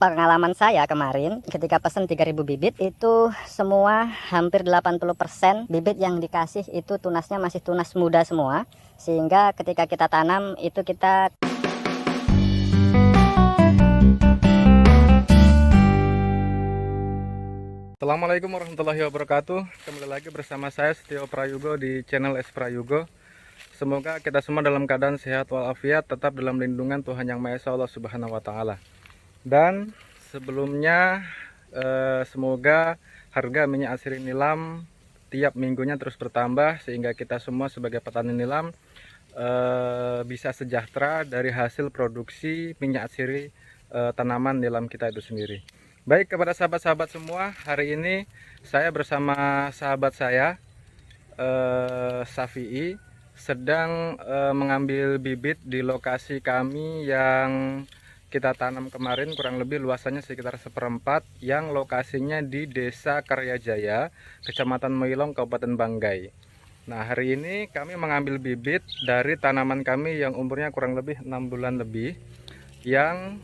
pengalaman saya kemarin ketika pesan 3000 bibit itu semua hampir 80% bibit yang dikasih itu tunasnya masih tunas muda semua, sehingga ketika kita tanam itu kita Assalamualaikum warahmatullahi wabarakatuh. Kembali lagi bersama saya Setio Prayugo di channel S Prayugo. Semoga kita semua dalam keadaan sehat walafiat, tetap dalam lindungan Tuhan Yang Maha Esa Allah Subhanahu wa taala. Dan sebelumnya semoga harga minyak asiri nilam tiap minggunya terus bertambah sehingga kita semua sebagai petani nilam bisa sejahtera dari hasil produksi minyak asiri tanaman nilam kita itu sendiri. Baik, kepada sahabat-sahabat semua, hari ini saya bersama sahabat saya Safi'i sedang mengambil bibit di lokasi kami yang kita tanam kemarin, kurang lebih luasannya sekitar 1/4, yang lokasinya di Desa Karyajaya, Kecamatan Moilong, Kabupaten Banggai. Nah, hari ini kami mengambil bibit dari tanaman kami yang umurnya kurang lebih 6 bulan lebih, yang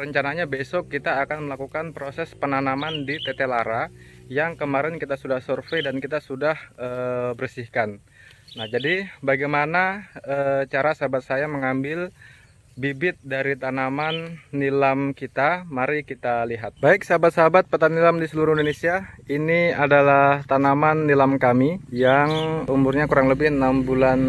rencananya besok kita akan melakukan proses penanaman di Tetelara yang kemarin kita sudah survei dan kita sudah bersihkan. Nah, jadi bagaimana cara sahabat saya mengambil bibit dari tanaman nilam kita? Mari kita lihat. Baik sahabat-sahabat petani nilam di seluruh Indonesia, ini adalah tanaman nilam kami yang umurnya kurang lebih 6 bulan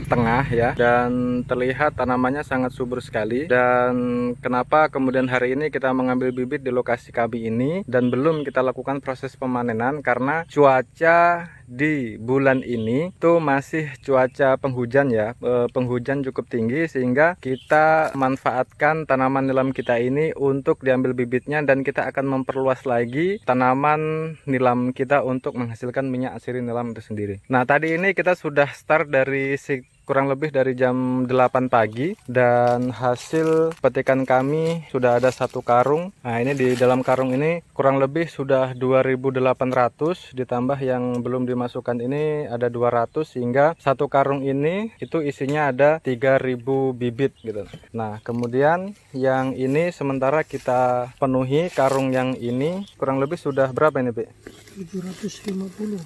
tengah ya, dan terlihat tanamannya sangat subur sekali. Dan kenapa kemudian hari ini kita mengambil bibit di lokasi kami ini dan belum kita lakukan proses pemanenan? Karena cuaca di bulan ini tuh masih cuaca penghujan ya, penghujan cukup tinggi, sehingga kita manfaatkan tanaman nilam kita ini untuk diambil bibitnya dan kita akan memperluas lagi tanaman nilam kita untuk menghasilkan minyak asiri nilam itu sendiri. Nah, tadi ini kita sudah start dari kurang lebih dari jam 8 pagi dan hasil petikan kami sudah ada 1 karung. Nah, ini di dalam karung ini kurang lebih sudah 2.800 ditambah yang belum dimasukkan ini ada 200, sehingga 1 karung ini itu isinya ada 3.000 bibit gitu. Nah, kemudian yang ini sementara kita penuhi karung yang ini kurang lebih sudah berapa ini, Pak? 750.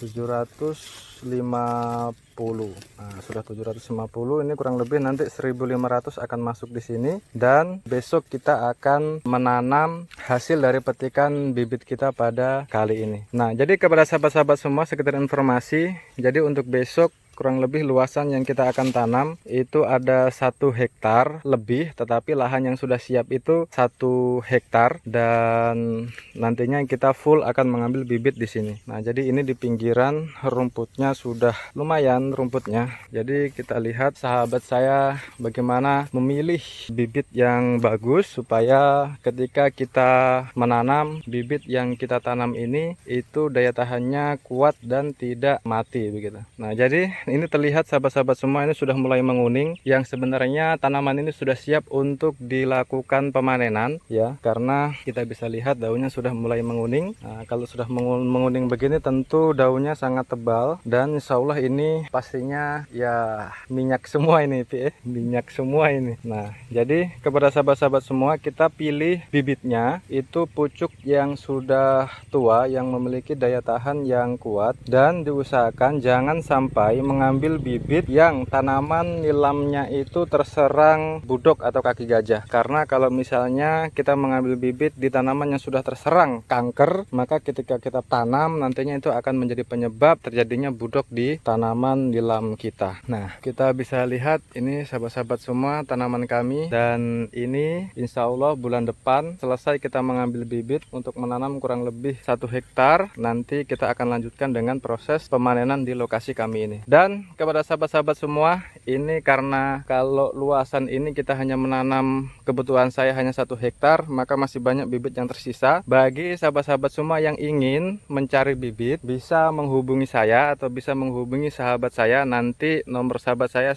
750. Nah, sudah 750, ini kurang lebih nanti 1.500 akan masuk di sini, dan besok kita akan menanam hasil dari petikan bibit kita pada kali ini. Nah, jadi kepada sahabat-sahabat semua sekedar informasi, jadi untuk besok kurang lebih luasan yang kita akan tanam itu ada 1 hektar lebih, tetapi lahan yang sudah siap itu 1 hektar, dan nantinya kita full akan mengambil bibit di sini. Nah, jadi ini di pinggiran rumputnya sudah lumayan rumputnya. Jadi kita lihat sahabat saya bagaimana memilih bibit yang bagus supaya ketika kita menanam bibit yang kita tanam ini itu daya tahannya kuat dan tidak mati begitu. Nah, jadi ini terlihat sahabat-sahabat semua ini sudah mulai menguning, yang sebenarnya tanaman ini sudah siap untuk dilakukan pemanenan ya, karena kita bisa lihat daunnya sudah mulai menguning. Nah, kalau sudah menguning begini tentu daunnya sangat tebal, dan insya Allah ini pastinya ya minyak semua ini, minyak semua ini. Nah, jadi kepada sahabat-sahabat semua, kita pilih bibitnya itu pucuk yang sudah tua, yang memiliki daya tahan yang kuat, dan diusahakan jangan sampai mengambil bibit yang tanaman nilamnya itu terserang budok atau kaki gajah. Karena kalau misalnya kita mengambil bibit di tanaman yang sudah terserang kanker, maka ketika kita tanam nantinya itu akan menjadi penyebab terjadinya budok di tanaman nilam kita. Nah, kita bisa lihat ini sahabat-sahabat semua tanaman kami, dan ini insya Allah bulan depan selesai kita mengambil bibit untuk menanam kurang lebih 1 hektar. Nanti kita akan lanjutkan dengan proses pemanenan di lokasi kami ini. Dan kepada sahabat-sahabat semua, ini karena kalau luasan ini kita hanya menanam, kebutuhan saya hanya 1 hektar, maka masih banyak bibit yang tersisa. Bagi sahabat-sahabat semua yang ingin mencari bibit, bisa menghubungi saya atau bisa menghubungi sahabat saya. Nanti nomor sahabat saya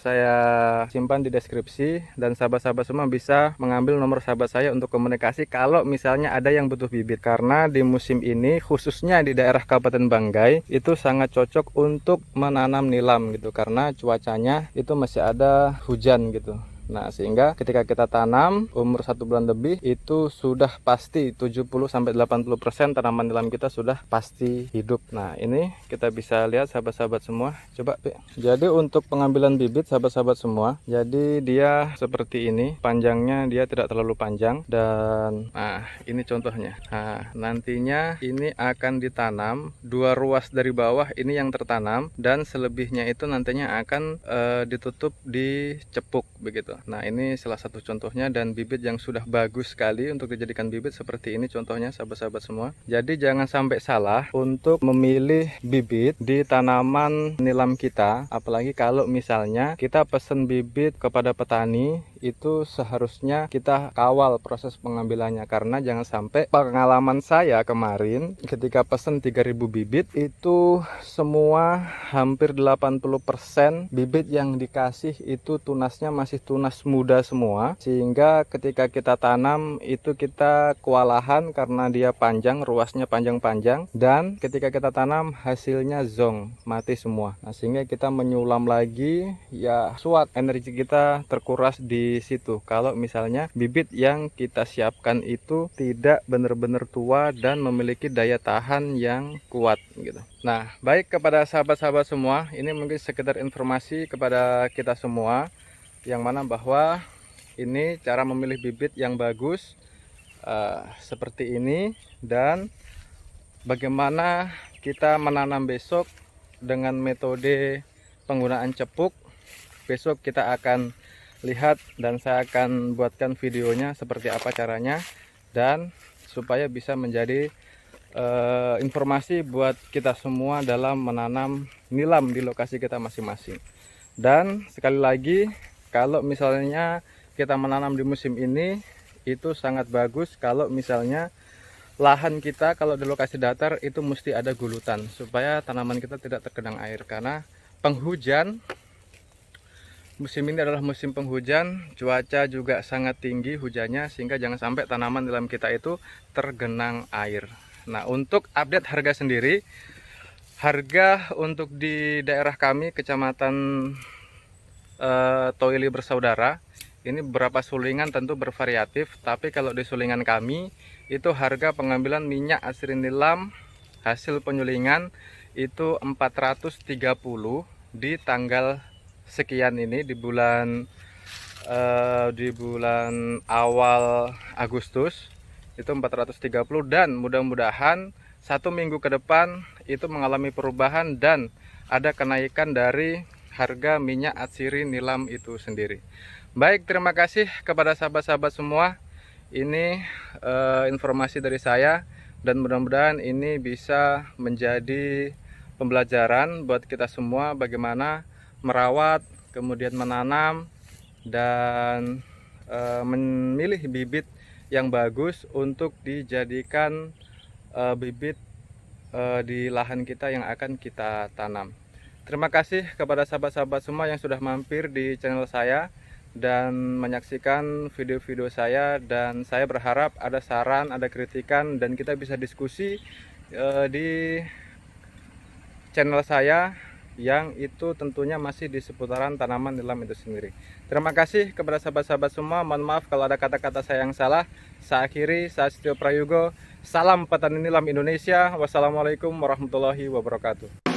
simpan di deskripsi, dan sahabat-sahabat semua bisa mengambil nomor sahabat saya untuk komunikasi kalau misalnya ada yang butuh bibit. Karena di musim ini khususnya di daerah Kabupaten Banggai itu sangat cocok untuk menanam nilam gitu, karena cuacanya itu masih ada hujan gitu. Nah, sehingga ketika kita tanam umur 1 bulan lebih itu sudah pasti 70-80% tanaman nilam kita sudah pasti hidup. Nah, ini kita bisa lihat sahabat-sahabat semua. Coba, Pi. Jadi untuk pengambilan bibit sahabat-sahabat semua, jadi dia seperti ini. Panjangnya dia tidak terlalu panjang dan nah, ini contohnya. Nah, nantinya ini akan ditanam 2 ruas dari bawah ini yang tertanam dan selebihnya itu nantinya akan ditutup di cepuk begitu. Nah, ini salah satu contohnya dan bibit yang sudah bagus sekali untuk dijadikan bibit seperti ini contohnya sahabat-sahabat semua. Jadi jangan sampai salah untuk memilih bibit di tanaman nilam kita, apalagi kalau misalnya kita pesen bibit kepada petani, itu seharusnya kita kawal proses pengambilannya, karena jangan sampai pengalaman saya kemarin ketika pesen 3000 bibit itu semua hampir 80% bibit yang dikasih itu tunasnya masih tunas muda semua, sehingga ketika kita tanam itu kita kewalahan karena dia panjang, ruasnya panjang-panjang, dan ketika kita tanam hasilnya zong, mati semua. Nah, sehingga kita menyulam lagi, ya suat energi kita terkuras di situ kalau misalnya bibit yang kita siapkan itu tidak benar-benar tua dan memiliki daya tahan yang kuat gitu. Nah, baik kepada sahabat-sahabat semua, ini mungkin sekedar informasi kepada kita semua yang mana bahwa ini cara memilih bibit yang bagus seperti ini, dan bagaimana kita menanam besok dengan metode penggunaan cepuk. Besok kita akan lihat dan saya akan buatkan videonya seperti apa caranya, dan supaya bisa menjadi informasi buat kita semua dalam menanam nilam di lokasi kita masing-masing. Dan sekali lagi, kalau misalnya kita menanam di musim ini itu sangat bagus kalau misalnya lahan kita kalau di lokasi datar itu mesti ada gulutan supaya tanaman kita tidak tergenang air, karena penghujan musim ini adalah musim penghujan, cuaca juga sangat tinggi hujannya, sehingga jangan sampai tanaman nilam kita itu tergenang air. Nah, untuk update harga sendiri, harga untuk di daerah kami Kecamatan Toili Bersaudara ini beberapa sulingan tentu bervariatif, tapi kalau di sulingan kami itu harga pengambilan minyak asri nilam hasil penyulingan itu 430 di tanggal sekian ini, di bulan awal Agustus itu 430, dan mudah-mudahan 1 minggu ke depan itu mengalami perubahan dan ada kenaikan dari harga minyak atsiri nilam itu sendiri. Baik, terima kasih kepada sahabat-sahabat semua. Ini informasi dari saya, dan mudah-mudahan ini bisa menjadi pembelajaran buat kita semua bagaimana merawat, kemudian menanam dan memilih bibit yang bagus untuk dijadikan bibit di lahan kita yang akan kita tanam. Terima kasih kepada sahabat-sahabat semua yang sudah mampir di channel saya dan menyaksikan video-video saya, dan saya berharap ada saran, ada kritikan, dan kita bisa diskusi di channel saya yang itu tentunya masih di seputaran tanaman nilam itu sendiri. Terima kasih kepada sahabat-sahabat semua. Mohon maaf kalau ada kata-kata saya yang salah. Saya akhiri, saya Setio Prayogo. Salam petani nilam Indonesia. Wassalamualaikum warahmatullahi wabarakatuh.